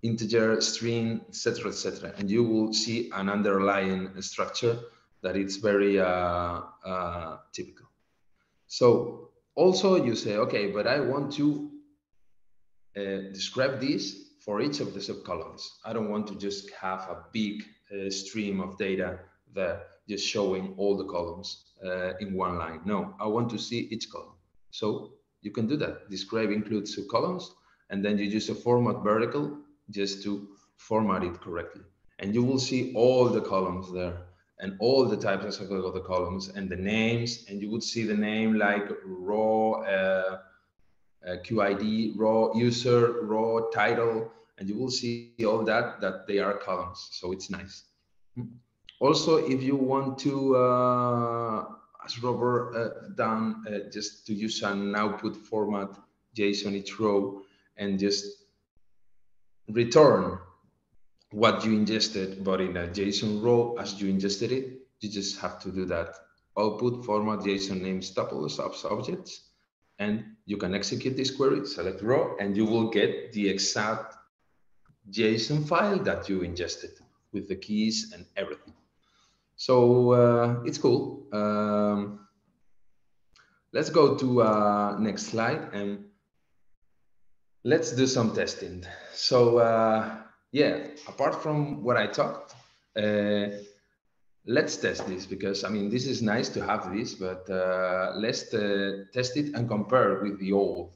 integer, string, etc., etc. And you will see an underlying structure that is very typical. So also you say, okay, but I want to describe this for each of the subcolumns. I don't want to just have a big stream of data there just showing all the columns in one line. No, I want to see each column. So you can do that. Describe includes subcolumns, and then you use a format vertical just to format it correctly. And you will see all the columns there and all the types of the columns and the names, and you would see the name like raw QID, raw user, raw title, and you will see all that they are columns. So it's nice. Also, if you want to, as Robert done, just to use an output format, JSON each row, and just return what you ingested, but in a JSON row as you ingested it, you just have to do that. Output format JSON names tuples of objects, and you can execute this query, select row, and you will get the exact JSON file that you ingested with the keys and everything. So it's cool. Let's go to next slide and let's do some testing. So yeah, apart from what I talked, let's test this because, I mean, this is nice to have this, but let's test it and compare with the old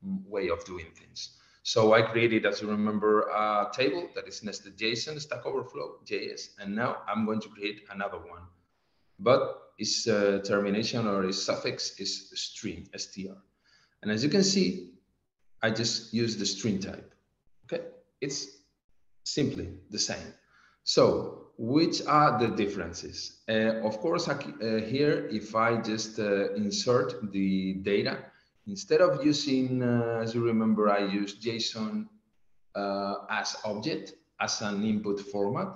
way of doing things. So I created, as you remember, a table that is nested JSON, Stack Overflow, JS, and now I'm going to create another one. But its termination or its suffix is string, str. And as you can see, I just use the string type. Okay, it's simply the same. So which are the differences? Of course, here, if I just insert the data, instead of using, as you remember, I used JSON as object, as an input format.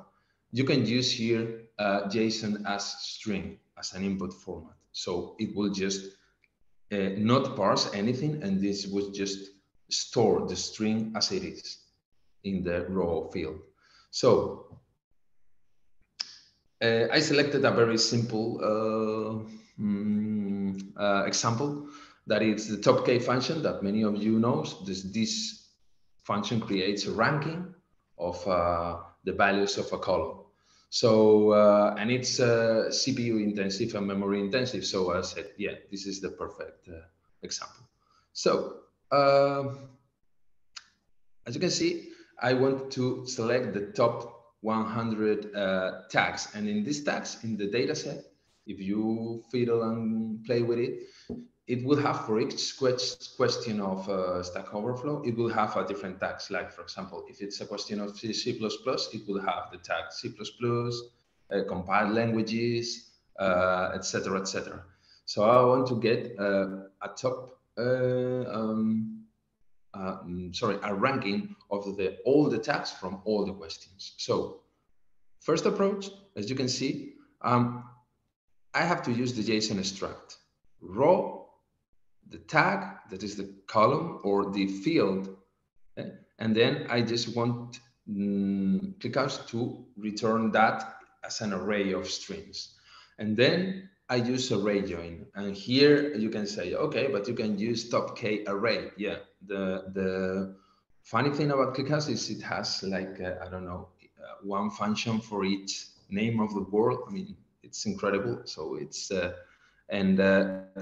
You can use here JSON as string, as an input format. So it will just not parse anything, and this will just store the string as it is in the raw field. So I selected a very simple example, that is the top K function that many of you knows. This function creates a ranking of the values of a column. So, and it's CPU intensive and memory intensive. So I said, yeah, this is the perfect example. So as you can see, I want to select the top 100 tags. And in these tags, in the data set, if you fiddle and play with it, it will have for each question of Stack Overflow, it will have a different tags. Like, for example, if it's a question of C++, it will have the tag C++, compiled languages, etc., etc. So I want to get a top, a ranking of all the tags from all the questions. So first approach, as you can see, I have to use the JSON struct raw, the tag, that is the column or the field, and then I just want ClickHouse to return that as an array of strings. And then I use array join, and here you can say, okay, but you can use top K array. Yeah, the funny thing about ClickHouse is it has like I don't know, one function for each name of the word. I mean, it's incredible. So it's and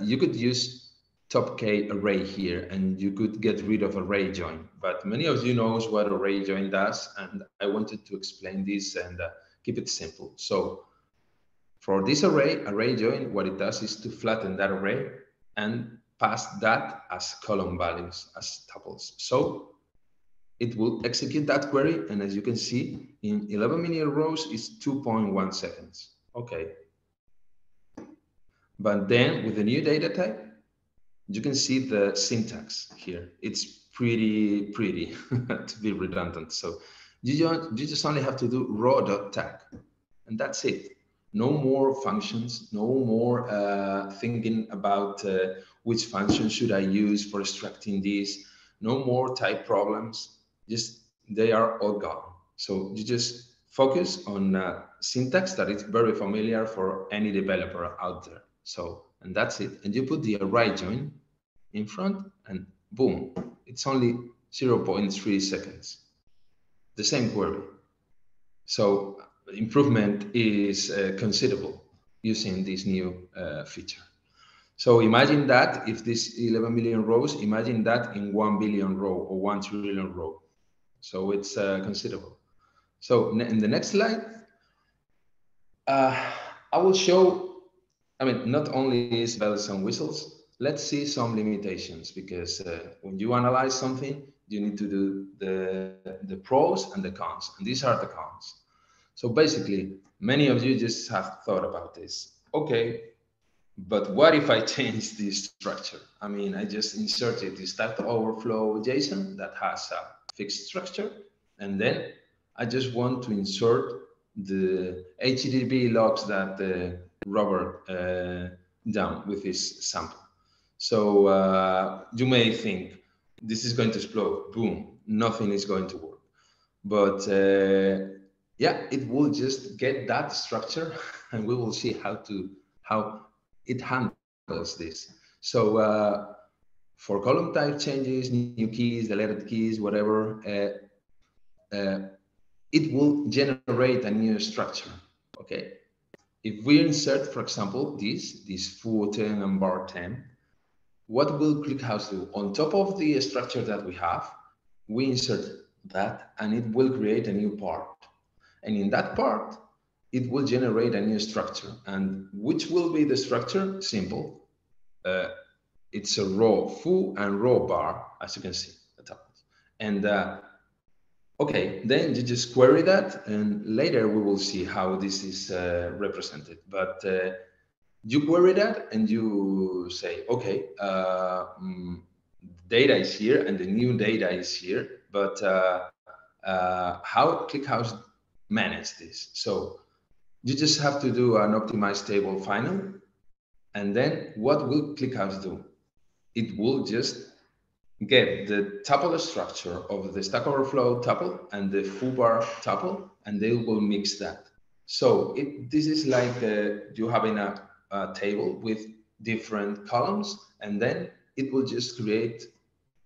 you could use top K array here, and you could get rid of array join. But many of you knows what array join does, and I wanted to explain this and keep it simple. So for this array join, what it does is to flatten that array and pass that as column values, as tuples. So it will execute that query. And as you can see, in 11 million rows is 2.1 seconds. Okay. But then with the new data type, you can see the syntax here. It's pretty to be redundant. So you just only have to do raw.tag, and that's it. No more functions, no more thinking about which function should I use for extracting this, no more type problems, just they are all gone. So you just focus on syntax that is very familiar for any developer out there. So, and that's it. And you put the array join in front and boom, it's only 0.3 seconds. The same query. So improvement is considerable using this new feature. So imagine that if this 11 million rows, imagine that in 1 billion row or 1 trillion row. So it's considerable. So in the next slide, I will show, I mean, not only is bells and whistles, let's see some limitations, because when you analyze something, you need to do the pros and the cons, and these are the cons. So basically, many of you just have thought about this. Okay, but what if I change this structure? I mean, I just inserted this Stack Overflow JSON that has a fixed structure, and then I just want to insert the HTTP logs that Robert done with this sample. So you may think this is going to explode, boom, nothing is going to work. But yeah, it will just get that structure, and we will see how it handles this. So for column type changes, new keys, deleted keys, whatever, it will generate a new structure. Okay. If we insert, for example, this foo 10 and bar 10, what will ClickHouse do? On top of the structure that we have, we insert that, and it will create a new part. And in that part, it will generate a new structure. And which will be the structure? Simple. It's a raw foo and raw bar, as you can see at the top. And okay, then you just query that, and later we will see how this is represented. But you query that and you say, okay, data is here and the new data is here, but how ClickHouse manage this? So you just have to do an optimized table final, and then what will ClickHouse do? It will just get the tuple structure of the Stack Overflow tuple and the foobar tuple, and they will mix that. So this is like you having a table with different columns, and then it will just create,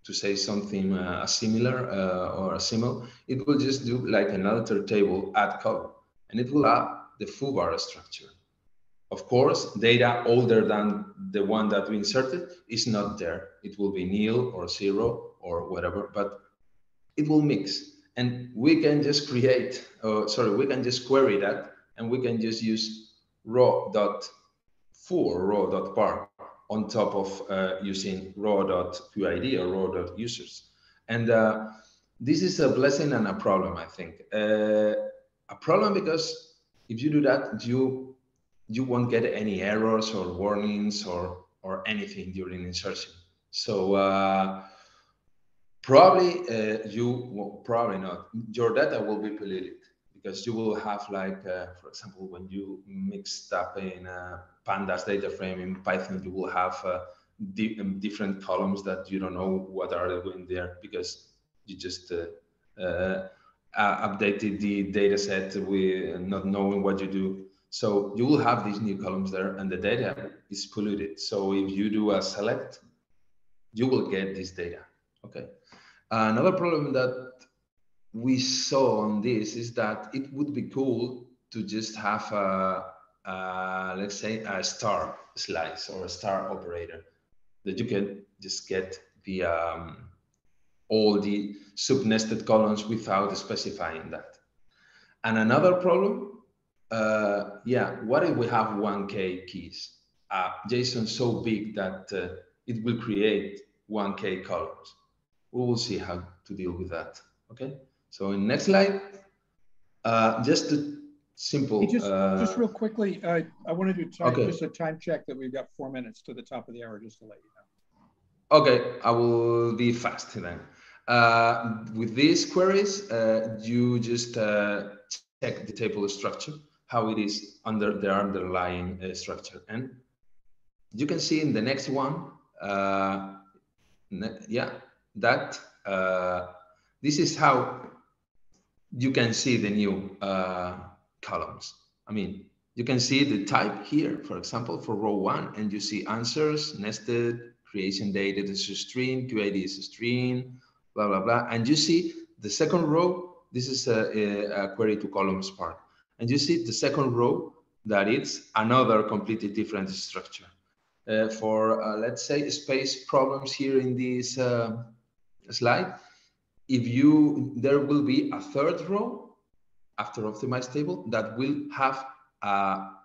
to say something similar or similar, it will just do like another table, add column, and it will add the foobar structure. Of course, data older than the one that we inserted is not there. It will be nil or 0 or whatever, but it will mix. And we can just create, we can just query that, and we can just use raw.foo or raw.bar on top of using raw.qid or raw.users. And this is a blessing and a problem, I think. A problem because if you do that, you won't get any errors or warnings or anything during insertion. So probably probably not. Your data will be polluted because you will have like, for example, when you mixed up in pandas data frame in Python, you will have different columns that you don't know what are they doing there because you just updated the data set with not knowing what you do. So you will have these new columns there and the data is polluted. So if you do a select, you will get this data. Okay. Another problem that we saw on this is that it would be cool to just have let's say a star slice or a star operator that you can just get the all the sub-nested columns without specifying that. And another problem, what if we have 1K keys? JSON so big that it will create 1K columns. We will see how to deal with that. Okay. So in next slide, just a simple. Hey, just real quickly, I want to do Okay. just a time check that we've got 4 minutes to the top of the hour, just to let you know. Okay, I will be fast then. With these queries, you just check the table structure, how it is under the underlying structure. And you can see in the next one, yeah, that this is how you can see the new columns. I mean, you can see the type here, for example, for row 1, and you see answers, nested, creation date is a string, QID is a string, blah, blah, blah. And you see the second row, this is a query to columns part. And you see the second row that it's another completely different structure. For, let's say, space problems here in this slide, there will be a third row after optimized table that will have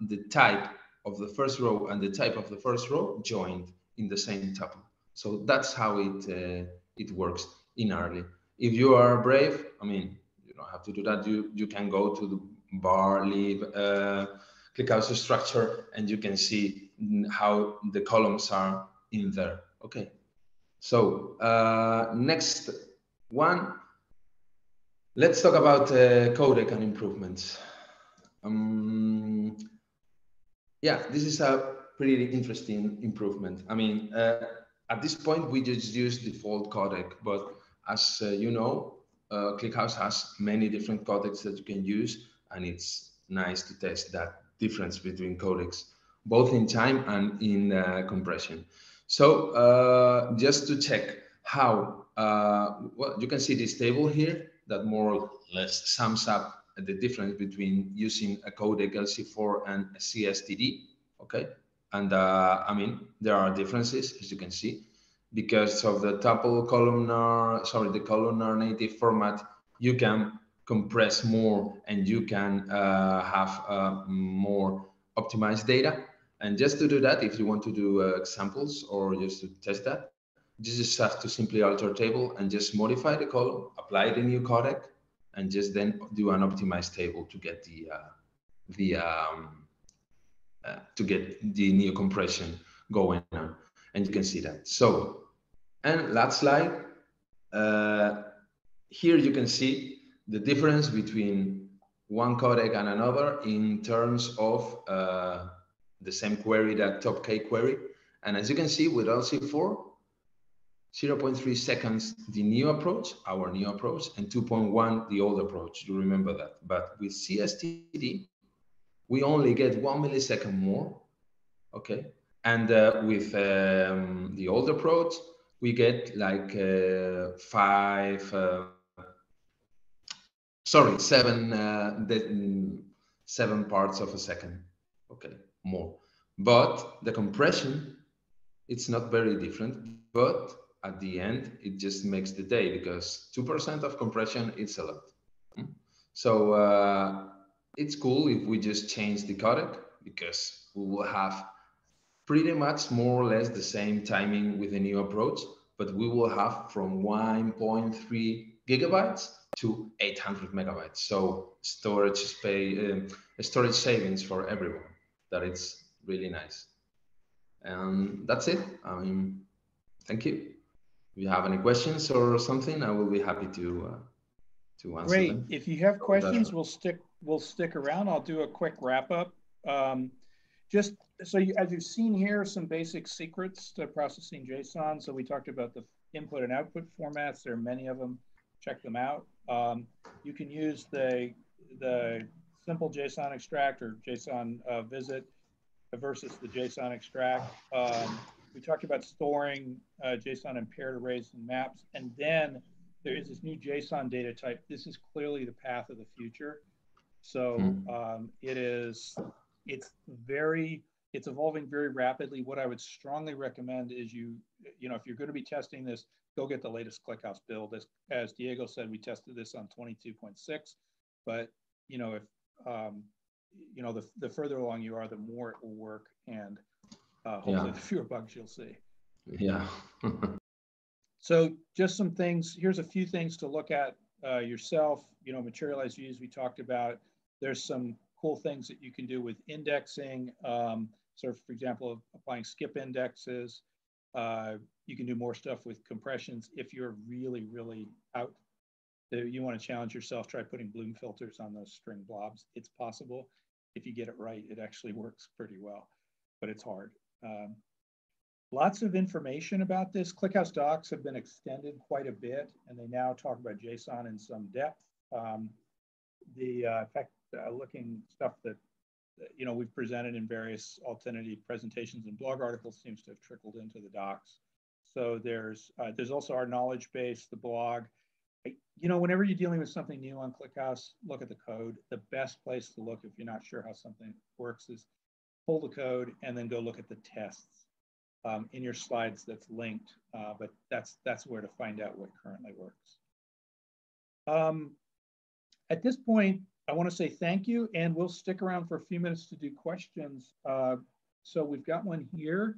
the type of the first row and the type of the first row joined in the same tuple. So that's how it works in early. If you are brave, I mean, you don't have to do that. You can go to the bar, leave, ClickHouse structure, and you can see how the columns are in there. Okay. So next one, let's talk about codec and improvements. Yeah, this is a pretty interesting improvement. I mean, at this point, we just use default codec, but as you know, ClickHouse has many different codecs that you can use, and it's nice to test that difference between codecs, both in time and in compression. So just to check how, well, you can see this table here that more or less sums up the difference between using a codec LC4 and a CSTD, okay? And I mean, there are differences, as you can see, because of the tuple columnar, the columnar native format, you can compress more and you can have more optimized data. And just to do that, if you want to do examples or just to test that, you just have to simply alter table and just modify the column, apply the new codec, and just then do an optimized table to get the new compression going on, and you can see that. So, and last slide. Here you can see the difference between one codec and another in terms of the same query, that top K query. And as you can see with LC4, 0.3 seconds, the new approach, our new approach, and 2.1, the old approach. You remember that. But with CSTD, we only get 1 millisecond more, okay? And with the old approach, we get like seven parts of a second, okay, more. But the compression, it's not very different, but at the end, it just makes the day because 2% of compression, it's a lot. So it's cool if we just change the codec because we will have pretty much more or less the same timing with the new approach, but we will have from 1.3 gigabytes to 800 megabytes. So storage savings for everyone. That it's really nice. And that's it. I mean, thank you. If you have any questions or something, I will be happy to answer Great. them. If you have questions, we'll stick around. I'll do a quick wrap up. Just so as you've seen here, some basic secrets to processing JSON. So we talked about the input and output formats. There are many of them. Check them out. You can use the simple JSON extract or JSON visit versus the JSON extract. We talked about storing JSON in paired arrays and maps. And then there is this new JSON data type. This is clearly the path of the future. So it's evolving very rapidly. What I would strongly recommend is if you're going to be testing this, go get the latest ClickHouse build. As Diego said, we tested this on 22.6, but if the further along you are, the more it will work, and hopefully the fewer bugs you'll see. Yeah. So just some things. Here's a few things to look at yourself. Materialized views we talked about. There's some cool things that you can do with indexing. So for example, applying skip indexes. You can do more stuff with compressions. If you're really, really out, you want to challenge yourself, try putting bloom filters on those string blobs. It's possible. If you get it right, it actually works pretty well, but it's hard. Lots of information about this. ClickHouse docs have been extended quite a bit, and they now talk about JSON in some depth. In fact, looking stuff that we've presented in various Altinity presentations and blog articles seems to have trickled into the docs. So there's also our knowledge base, the blog. Whenever you're dealing with something new on ClickHouse, look at the code. The best place to look if you're not sure how something works is pull the code and then go look at the tests in your slides that's linked. But that's where to find out what currently works. At this point, I want to say thank you, and we'll stick around for a few minutes to do questions. So we've got one here.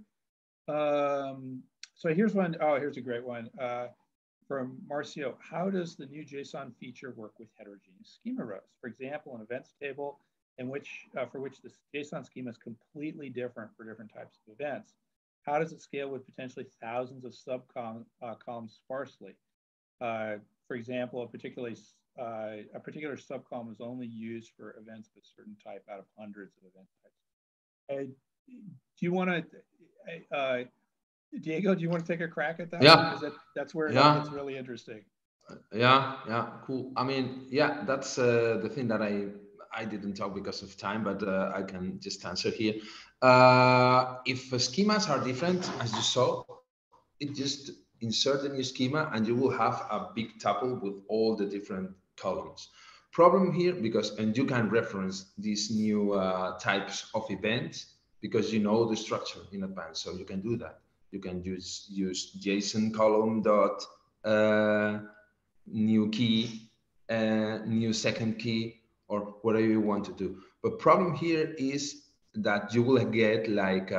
So here's one. Oh, here's a great one from Marcio. How does the new JSON feature work with heterogeneous schema rows? For example, an events table for which the JSON schema is completely different for different types of events. How does it scale with potentially thousands of columns sparsely? For example, a particular subcolumn is only used for events of a certain type out of hundreds of event types. Do you want to, Diego, do you want to take a crack at that? Yeah. Because that's where it gets really interesting. Yeah, cool. I mean, yeah, that's the thing that I didn't talk because of time, but I can just answer here. If schemas are different, as you saw, it just insert a new schema and you will have a big tuple with all the different columns. Problem here, and you can reference these new types of events because you know the structure in advance, so you can do that. You can use JSON column dot new key, new second key, or whatever you want to do. But problem here is that you will get like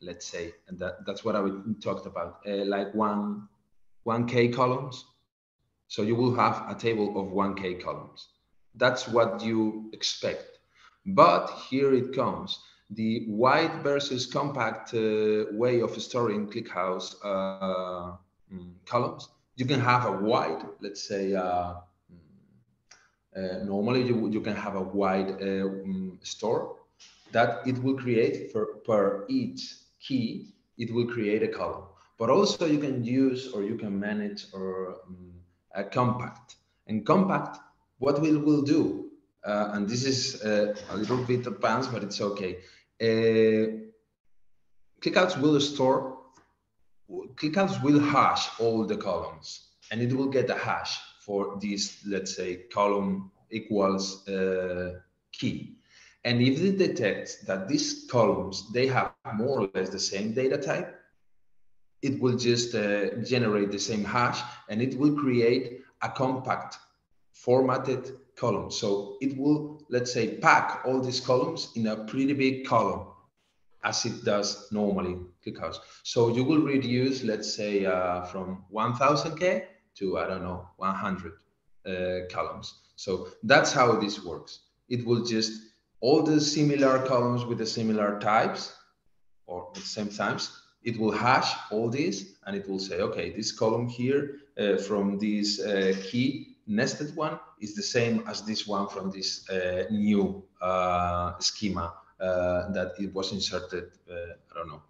let's say, and that's what I talked about, like 1K columns. So you will have a table of 1K columns. That's what you expect. But here it comes. The wide versus compact way of storing ClickHouse columns. You can have a wide, let's say, normally you can have a wide store that it will create per each key, it will create a column. But also you can use or you can manage or a compact. And compact, what we will do, and this is a little bit advanced, but it's okay. ClickHouse will hash all the columns, and it will get a hash for this, let's say, column equals key. And if it detects that these columns, they have more or less the same data type, it will just generate the same hash, and it will create a compact formatted column. So it will, let's say, pack all these columns in a pretty big column, as it does normally ClickHouse. So you will reduce, let's say, from 1000K to, I don't know, 100 columns. So that's how this works. It will just, all the similar columns with the similar types, or at the same times, it will hash all these, and it will say, okay, this column here from this key nested one is the same as this one from this new schema that it was inserted, I don't know,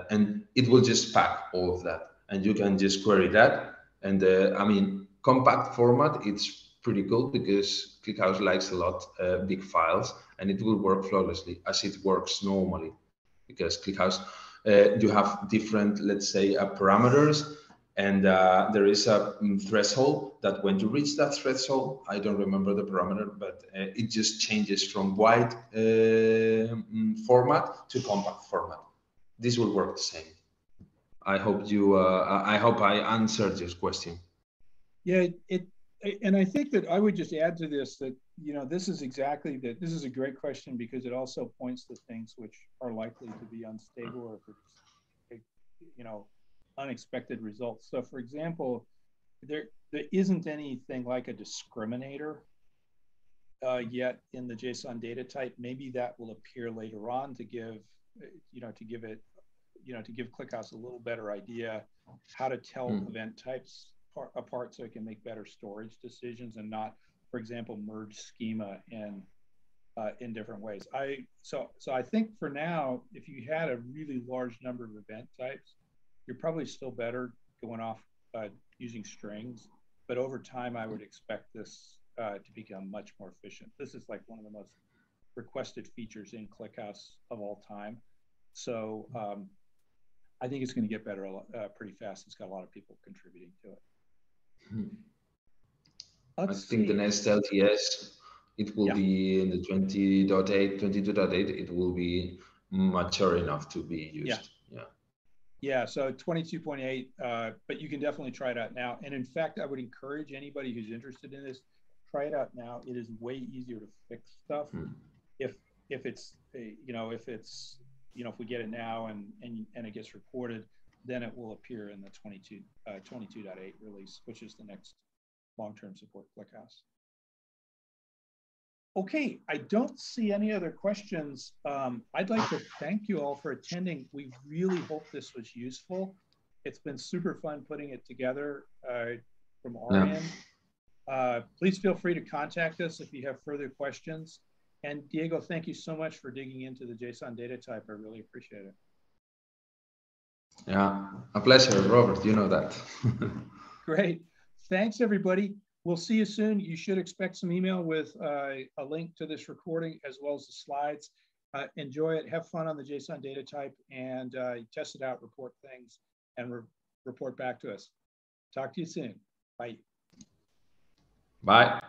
and it will just pack all of that, and you can just query that. And I mean, compact format, it's pretty cool because ClickHouse likes a lot big files, and it will work flawlessly as it works normally, because ClickHouse, you have different, let's say, parameters, and there is a threshold that when you reach that threshold, I don't remember the parameter, but it just changes from wide format to compact format. This will work the same. I hope I answered your question. Yeah, and I think that I would just add to this that, this is exactly that. This is a great question because it also points to things which are likely to be unstable or, unexpected results. So for example, there isn't anything like a discriminator yet in the JSON data type. Maybe that will appear later on to give, to give it, to give ClickHouse a little better idea how to tell event types apart so it can make better storage decisions and not, for example, merge schema in different ways. So I think for now, if you had a really large number of event types, you're probably still better going off using strings. But over time, I would expect this to become much more efficient. This is like one of the most requested features in ClickHouse of all time. So I think it's going to get better pretty fast. It's got a lot of people contributing to it. I think the next LTS, it will be in the 20.8, 22.8, it will be mature enough to be used. Yeah, so 22.8, but you can definitely try it out now. And in fact, I would encourage anybody who's interested in this, try it out now. It is way easier to fix stuff if it's, if we get it now and it gets reported, then it will appear in the 22.8 release, which is the next long-term support ClickHouse. Okay, I don't see any other questions. I'd like to thank you all for attending. We really hope this was useful. It's been super fun putting it together from our end. Please feel free to contact us if you have further questions. And Diego, thank you so much for digging into the JSON data type. I really appreciate it. Yeah, a pleasure, Robert. You know that. Great. Thanks, everybody. We'll see you soon. You should expect some email with a link to this recording as well as the slides. Enjoy it. Have fun on the JSON data type and test it out, report things, and report back to us. Talk to you soon. Bye. Bye.